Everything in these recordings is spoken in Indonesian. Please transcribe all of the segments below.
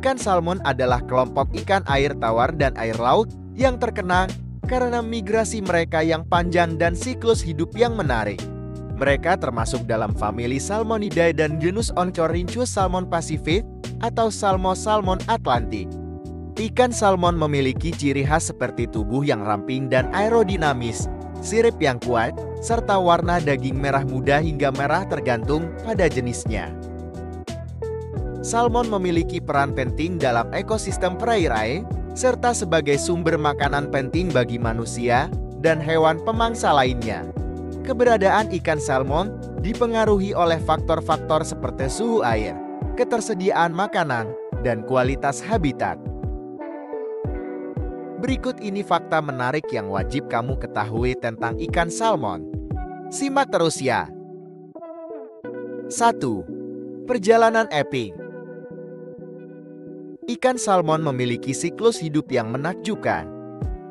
Ikan salmon adalah kelompok ikan air tawar dan air laut yang terkenal karena migrasi mereka yang panjang dan siklus hidup yang menarik. Mereka termasuk dalam famili Salmonidae dan genus Oncorhynchus salmon Pacific atau salmon Atlantik. Ikan salmon memiliki ciri khas seperti tubuh yang ramping dan aerodinamis, sirip yang kuat, serta warna daging merah muda hingga merah tergantung pada jenisnya. Salmon memiliki peran penting dalam ekosistem perairan, serta sebagai sumber makanan penting bagi manusia dan hewan pemangsa lainnya. Keberadaan ikan salmon dipengaruhi oleh faktor-faktor seperti suhu air, ketersediaan makanan, dan kualitas habitat. Berikut ini fakta menarik yang wajib kamu ketahui tentang ikan salmon. Simak terus ya. 1. Perjalanan epik. Ikan salmon memiliki siklus hidup yang menakjubkan.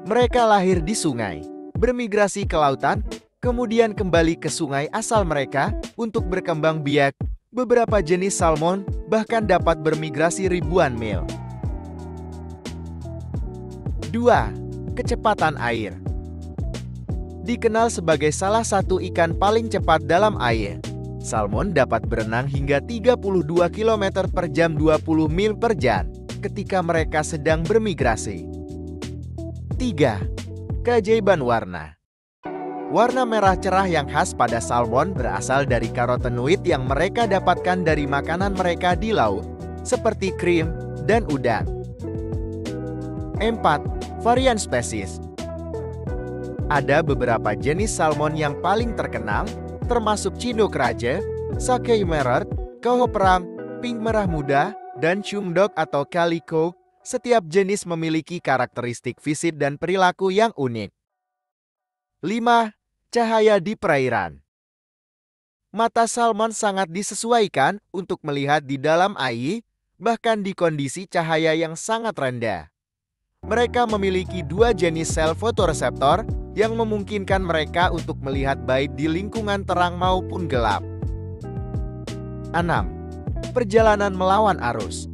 Mereka lahir di sungai, bermigrasi ke lautan, kemudian kembali ke sungai asal mereka untuk berkembang biak. Beberapa jenis salmon bahkan dapat bermigrasi ribuan mil. 2. Kecepatan air. Dikenal sebagai salah satu ikan paling cepat dalam air, salmon dapat berenang hingga 32 km per jam 20 mil per jam ketika mereka sedang bermigrasi. 3. Keajaiban warna. Warna merah cerah yang khas pada salmon berasal dari karotenoid yang mereka dapatkan dari makanan mereka di laut, seperti krim dan udang. 4. Varian spesies. Ada beberapa jenis salmon yang paling terkenal, termasuk Chinook Raja, Sakai Merah, Cohoperam, Pink Merah Muda, dan Chumdog atau Calico. Setiap jenis memiliki karakteristik fisik dan perilaku yang unik. 5. Cahaya di perairan. Mata salmon sangat disesuaikan untuk melihat di dalam air, bahkan di kondisi cahaya yang sangat rendah. Mereka memiliki 2 jenis sel fotoreseptor yang memungkinkan mereka untuk melihat baik di lingkungan terang maupun gelap. 6. Perjalanan melawan arus.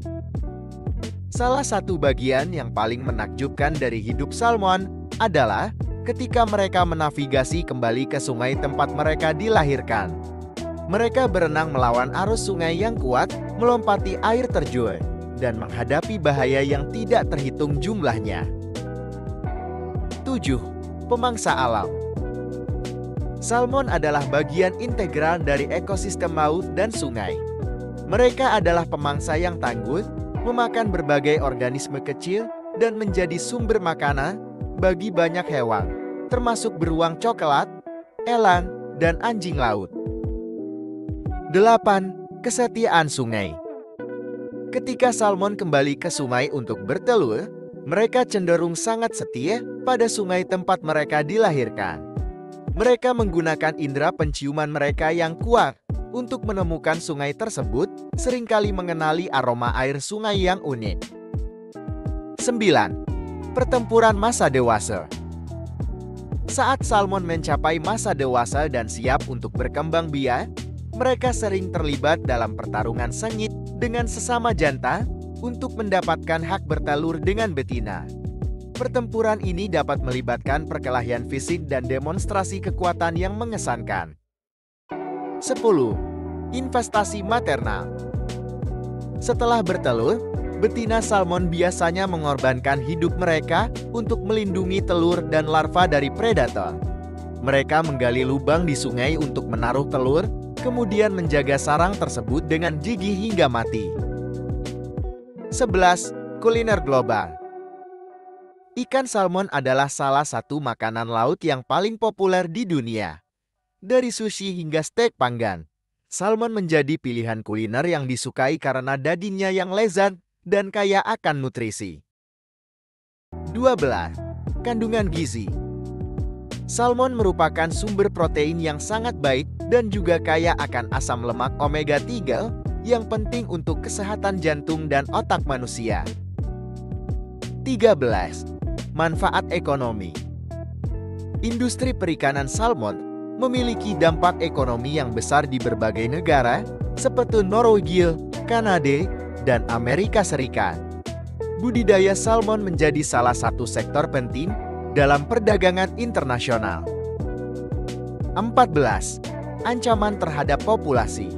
Salah satu bagian yang paling menakjubkan dari hidup salmon adalah ketika mereka menavigasi kembali ke sungai tempat mereka dilahirkan. Mereka berenang melawan arus sungai yang kuat, melompati air terjun, dan menghadapi bahaya yang tidak terhitung jumlahnya. 7. Pemangsa alam. Salmon adalah bagian integral dari ekosistem laut dan sungai. Mereka adalah pemangsa yang tangguh, memakan berbagai organisme kecil, dan menjadi sumber makanan bagi banyak hewan, termasuk beruang coklat, elang, dan anjing laut. 8. Kesetiaan sungai. Ketika salmon kembali ke sungai untuk bertelur, mereka cenderung sangat setia pada sungai tempat mereka dilahirkan. Mereka menggunakan indera penciuman mereka yang kuat untuk menemukan sungai tersebut, seringkali mengenali aroma air sungai yang unik. 9. Pertempuran masa dewasa. Saat salmon mencapai masa dewasa dan siap untuk berkembang biak, mereka sering terlibat dalam pertarungan sengit dengan sesama jantan untuk mendapatkan hak bertelur dengan betina. Pertempuran ini dapat melibatkan perkelahian fisik dan demonstrasi kekuatan yang mengesankan. 10. Investasi maternal. Setelah bertelur, betina salmon biasanya mengorbankan hidup mereka untuk melindungi telur dan larva dari predator. Mereka menggali lubang di sungai untuk menaruh telur, kemudian menjaga sarang tersebut dengan gigih hingga mati. 11. Kuliner global. Ikan salmon adalah salah satu makanan laut yang paling populer di dunia. Dari sushi hingga steak panggang, salmon menjadi pilihan kuliner yang disukai karena dagingnya yang lezat dan kaya akan nutrisi. 12. Kandungan gizi. Salmon merupakan sumber protein yang sangat baik dan juga kaya akan asam lemak omega 3 yang penting untuk kesehatan jantung dan otak manusia. 13. Manfaat ekonomi. Industri perikanan salmon memiliki dampak ekonomi yang besar di berbagai negara seperti Norwegia, Kanada, dan Amerika Serikat. budidaya salmon menjadi salah satu sektor penting dalam perdagangan internasional. 14. Ancaman terhadap populasi.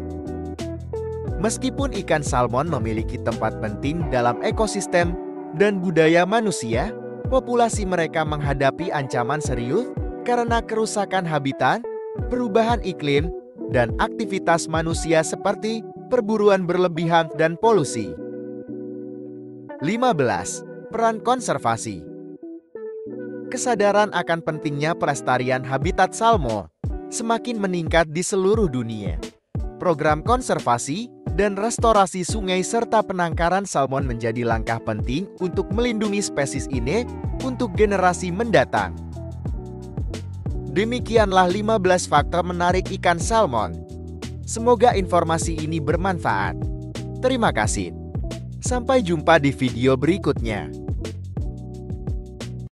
Meskipun ikan salmon memiliki tempat penting dalam ekosistem dan budaya manusia, populasi mereka menghadapi ancaman serius karena kerusakan habitat, perubahan iklim, dan aktivitas manusia seperti perburuan berlebihan dan polusi. 15. Peran konservasi. Kesadaran akan pentingnya pelestarian habitat salmon semakin meningkat di seluruh dunia. Program konservasi dan restorasi sungai serta penangkaran salmon menjadi langkah penting untuk melindungi spesies ini untuk generasi mendatang. Demikianlah 15 faktor menarik ikan salmon. Semoga informasi ini bermanfaat. Terima kasih. Sampai jumpa di video berikutnya.